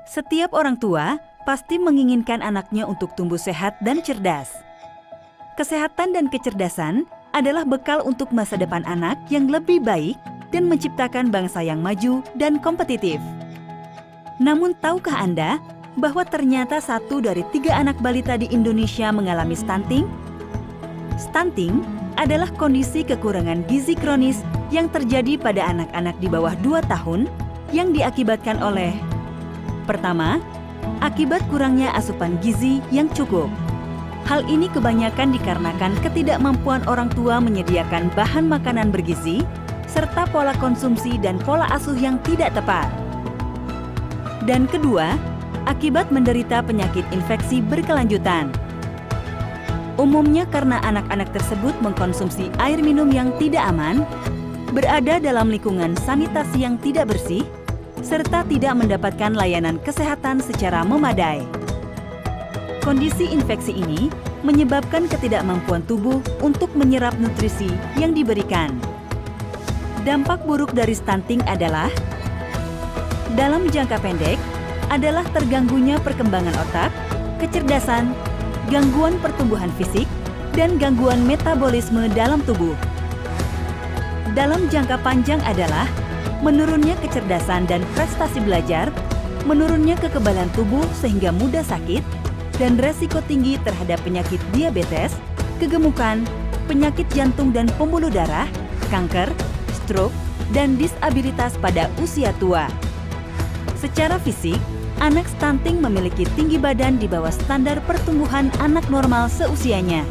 Setiap orang tua pasti menginginkan anaknya untuk tumbuh sehat dan cerdas. Kesehatan dan kecerdasan adalah bekal untuk masa depan anak yang lebih baik dan menciptakan bangsa yang maju dan kompetitif. Namun tahukah Anda bahwa ternyata 1 dari 3 anak balita di Indonesia mengalami stunting? Stunting adalah kondisi kekurangan gizi kronis yang terjadi pada anak-anak di bawah 2 tahun yang diakibatkan oleh: pertama, akibat kurangnya asupan gizi yang cukup. Hal ini kebanyakan dikarenakan ketidakmampuan orang tua menyediakan bahan makanan bergizi, serta pola konsumsi dan pola asuh yang tidak tepat. Dan kedua, akibat menderita penyakit infeksi berkelanjutan. Umumnya karena anak-anak tersebut mengkonsumsi air minum yang tidak aman, berada dalam lingkungan sanitasi yang tidak bersih, serta tidak mendapatkan layanan kesehatan secara memadai. Kondisi infeksi ini menyebabkan ketidakmampuan tubuh untuk menyerap nutrisi yang diberikan. Dampak buruk dari stunting adalah: dalam jangka pendek, adalah terganggunya perkembangan otak, kecerdasan, gangguan pertumbuhan fisik, dan gangguan metabolisme dalam tubuh. Dalam jangka panjang adalah menurunnya kecerdasan dan prestasi belajar, menurunnya kekebalan tubuh sehingga mudah sakit, dan resiko tinggi terhadap penyakit diabetes, kegemukan, penyakit jantung dan pembuluh darah, kanker, stroke, dan disabilitas pada usia tua. Secara fisik, anak stunting memiliki tinggi badan di bawah standar pertumbuhan anak normal seusianya.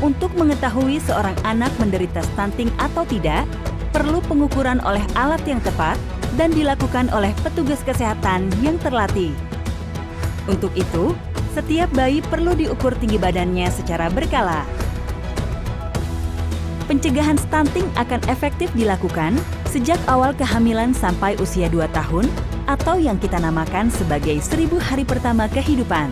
Untuk mengetahui seorang anak menderita stunting atau tidak, perlu pengukuran oleh alat yang tepat dan dilakukan oleh petugas kesehatan yang terlatih. Untuk itu, setiap bayi perlu diukur tinggi badannya secara berkala. Pencegahan stunting akan efektif dilakukan sejak awal kehamilan sampai usia 2 tahun atau yang kita namakan sebagai 1000 hari pertama kehidupan.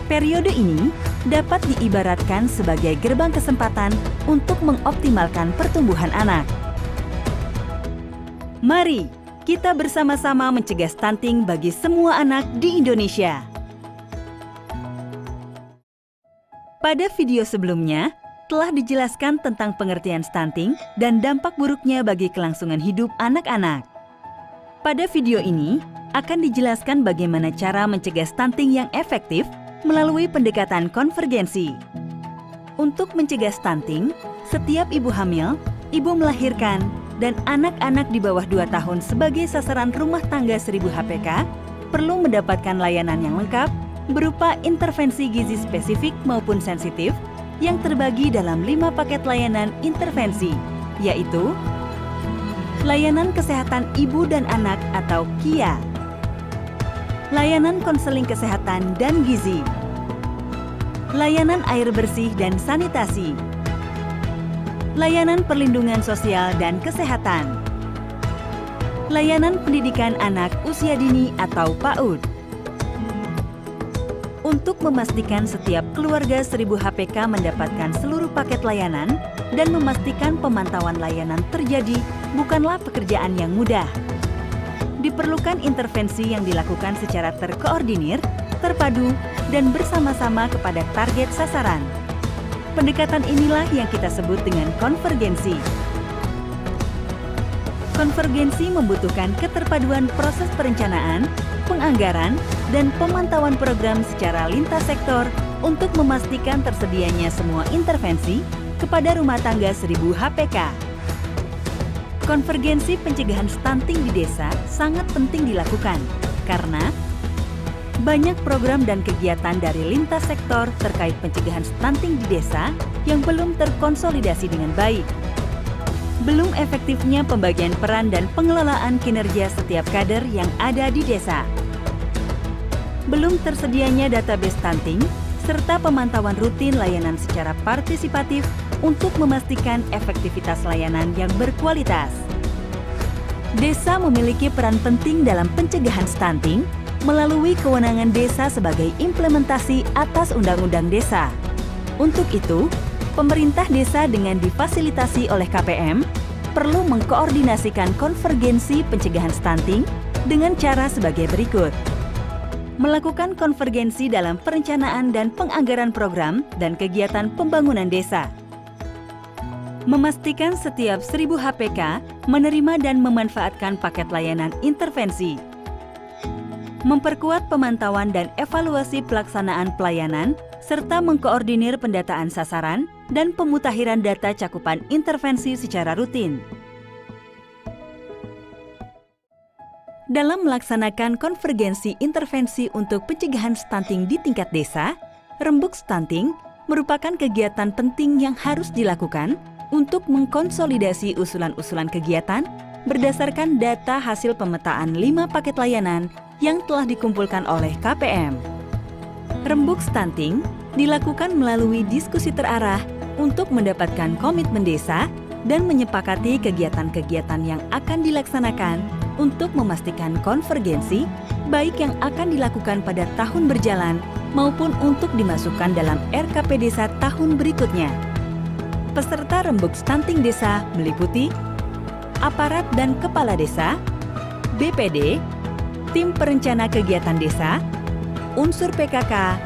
Periode ini dapat diibaratkan sebagai gerbang kesempatan untuk mengoptimalkan pertumbuhan anak. Mari kita bersama-sama mencegah stunting bagi semua anak di Indonesia. Pada video sebelumnya, telah dijelaskan tentang pengertian stunting dan dampak buruknya bagi kelangsungan hidup anak-anak. Pada video ini, akan dijelaskan bagaimana cara mencegah stunting yang efektif melalui pendekatan konvergensi. Untuk mencegah stunting, setiap ibu hamil, ibu melahirkan, dan anak-anak di bawah 2 tahun sebagai sasaran rumah tangga 1000 HPK perlu mendapatkan layanan yang lengkap berupa intervensi gizi spesifik maupun sensitif yang terbagi dalam 5 paket layanan intervensi, yaitu layanan kesehatan ibu dan anak atau KIA, layanan konseling kesehatan dan gizi, layanan air bersih dan sanitasi, layanan perlindungan sosial dan kesehatan, layanan pendidikan anak usia dini atau PAUD. Untuk memastikan setiap keluarga 1000 HPK mendapatkan seluruh paket layanan dan memastikan pemantauan layanan terjadi bukanlah pekerjaan yang mudah. Diperlukan intervensi yang dilakukan secara terkoordinir, terpadu, dan bersama-sama kepada target sasaran. Pendekatan inilah yang kita sebut dengan konvergensi. Konvergensi membutuhkan keterpaduan proses perencanaan, penganggaran, dan pemantauan program secara lintas sektor untuk memastikan tersedianya semua intervensi kepada rumah tangga 1000 HPK. Konvergensi pencegahan stunting di desa sangat penting dilakukan karena banyak program dan kegiatan dari lintas sektor terkait pencegahan stunting di desa yang belum terkonsolidasi dengan baik. Belum efektifnya pembagian peran dan pengelolaan kinerja setiap kader yang ada di desa. Belum tersedianya database stunting, serta pemantauan rutin layanan secara partisipatif untuk memastikan efektivitas layanan yang berkualitas. Desa memiliki peran penting dalam pencegahan stunting melalui kewenangan desa sebagai implementasi atas Undang-Undang Desa. Untuk itu, pemerintah desa dengan difasilitasi oleh KPM perlu mengkoordinasikan konvergensi pencegahan stunting dengan cara sebagai berikut. Melakukan konvergensi dalam perencanaan dan penganggaran program dan kegiatan pembangunan desa. Memastikan setiap 1000 HPK menerima dan memanfaatkan paket layanan intervensi. Memperkuat pemantauan dan evaluasi pelaksanaan pelayanan, serta mengkoordinir pendataan sasaran dan pemutakhiran data cakupan intervensi secara rutin. Dalam melaksanakan konvergensi intervensi untuk pencegahan stunting di tingkat desa, Rembuk Stunting merupakan kegiatan penting yang harus dilakukan untuk mengkonsolidasi usulan-usulan kegiatan berdasarkan data hasil pemetaan 5 paket layanan yang telah dikumpulkan oleh KPM. Rembuk Stunting dilakukan melalui diskusi terarah untuk mendapatkan komitmen desa dan menyepakati kegiatan-kegiatan yang akan dilaksanakan untuk memastikan konvergensi, baik yang akan dilakukan pada tahun berjalan maupun untuk dimasukkan dalam RKP Desa tahun berikutnya. Peserta Rembuk Stunting Desa meliputi aparat dan kepala desa, BPD, tim perencana kegiatan desa, unsur PKK,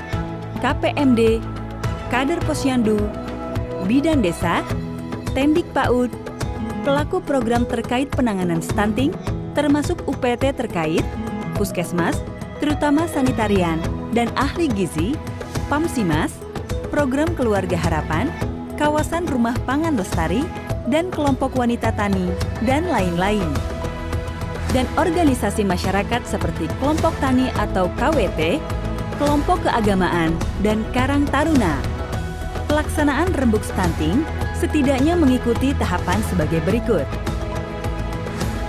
KPMD, kader posyandu, bidan desa, tendik PAUD, pelaku program terkait penanganan stunting, termasuk UPT terkait, puskesmas, terutama sanitarian, dan ahli gizi, PAMSIMAS, program keluarga harapan, kawasan rumah pangan lestari, dan kelompok wanita tani, dan lain-lain. Dan organisasi masyarakat seperti kelompok tani atau KWT, kelompok keagamaan, dan Karang Taruna. Pelaksanaan Rembuk Stunting setidaknya mengikuti tahapan sebagai berikut.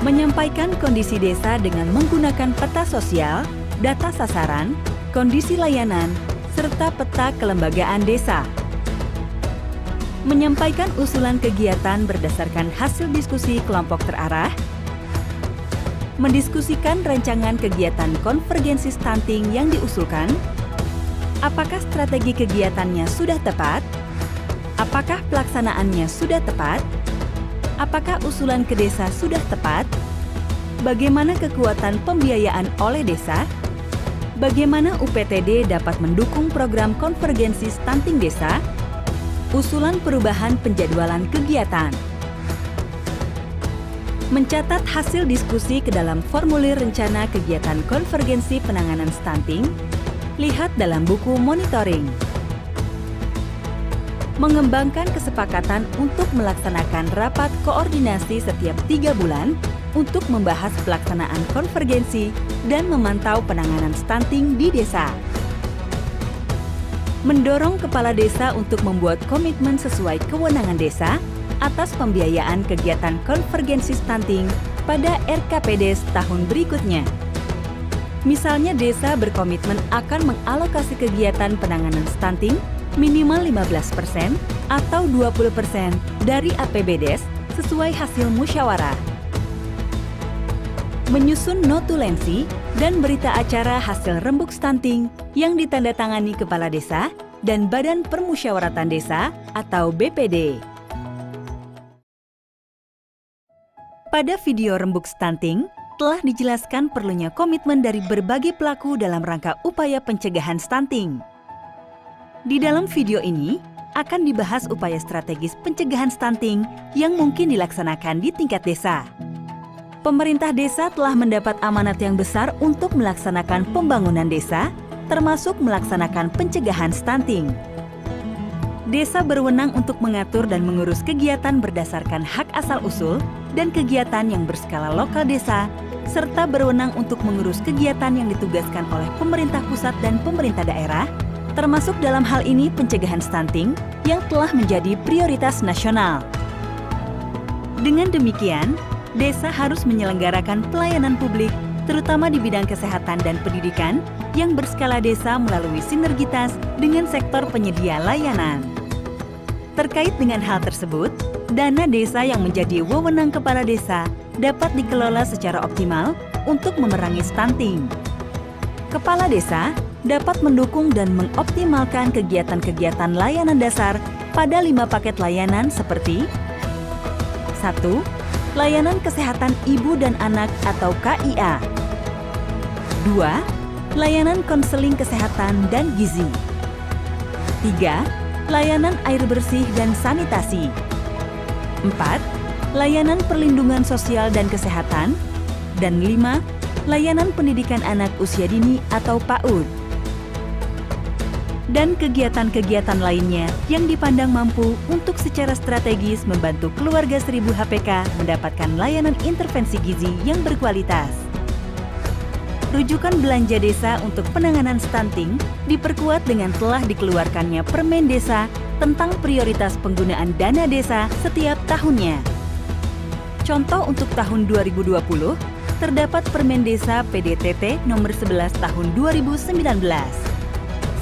Menyampaikan kondisi desa dengan menggunakan peta sosial, data sasaran, kondisi layanan, serta peta kelembagaan desa. Menyampaikan usulan kegiatan berdasarkan hasil diskusi kelompok terarah, mendiskusikan rancangan kegiatan konvergensi stunting yang diusulkan, apakah strategi kegiatannya sudah tepat, apakah pelaksanaannya sudah tepat, apakah usulan ke desa sudah tepat, bagaimana kekuatan pembiayaan oleh desa, bagaimana UPTD dapat mendukung program konvergensi stunting desa, usulan perubahan penjadwalan kegiatan. Mencatat hasil diskusi ke dalam formulir rencana kegiatan konvergensi penanganan stunting, lihat dalam buku monitoring. Mengembangkan kesepakatan untuk melaksanakan rapat koordinasi setiap 3 bulan untuk membahas pelaksanaan konvergensi dan memantau penanganan stunting di desa. Mendorong kepala desa untuk membuat komitmen sesuai kewenangan desa atas pembiayaan kegiatan konvergensi stunting pada RKPD tahun berikutnya. Misalnya desa berkomitmen akan mengalokasi kegiatan penanganan stunting minimal 15% atau 20% dari APBDes sesuai hasil musyawarah. Menyusun notulensi dan berita acara hasil Rembuk Stunting yang ditandatangani Kepala Desa dan Badan Permusyawaratan Desa atau BPD. Pada video Rembuk Stunting, telah dijelaskan perlunya komitmen dari berbagai pelaku dalam rangka upaya pencegahan stunting. Di dalam video ini, akan dibahas upaya strategis pencegahan stunting yang mungkin dilaksanakan di tingkat desa. Pemerintah desa telah mendapat amanat yang besar untuk melaksanakan pembangunan desa, termasuk melaksanakan pencegahan stunting. Desa berwenang untuk mengatur dan mengurus kegiatan berdasarkan hak asal-usul dan kegiatan yang berskala lokal desa, serta berwenang untuk mengurus kegiatan yang ditugaskan oleh pemerintah pusat dan pemerintah daerah, termasuk dalam hal ini pencegahan stunting yang telah menjadi prioritas nasional. Dengan demikian, desa harus menyelenggarakan pelayanan publik, terutama di bidang kesehatan dan pendidikan, yang berskala desa melalui sinergitas dengan sektor penyedia layanan. Terkait dengan hal tersebut, dana desa yang menjadi wewenang kepala desa dapat dikelola secara optimal untuk memerangi stunting. Kepala desa dapat mendukung dan mengoptimalkan kegiatan-kegiatan layanan dasar pada 5 paket layanan seperti 1. Layanan kesehatan ibu dan anak atau KIA. 2. Layanan konseling kesehatan dan gizi. 3. Layanan air bersih dan sanitasi. 4. Layanan perlindungan sosial dan kesehatan. Dan 5. Layanan pendidikan anak usia dini atau PAUD. Dan kegiatan-kegiatan lainnya yang dipandang mampu untuk secara strategis membantu keluarga 1000 HPK mendapatkan layanan intervensi gizi yang berkualitas. Rujukan belanja desa untuk penanganan stunting diperkuat dengan telah dikeluarkannya Permen Desa tentang prioritas penggunaan dana desa setiap tahunnya. Contoh untuk tahun 2020, terdapat Permen Desa PDTT nomor 11 tahun 2019.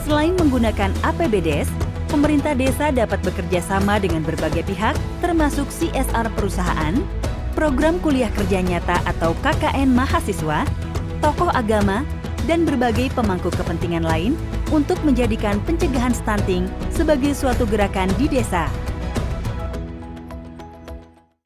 Selain menggunakan APBDes, pemerintah desa dapat bekerja sama dengan berbagai pihak, termasuk CSR perusahaan, program kuliah kerja nyata atau KKN mahasiswa, tokoh agama, dan berbagai pemangku kepentingan lain untuk menjadikan pencegahan stunting sebagai suatu gerakan di desa.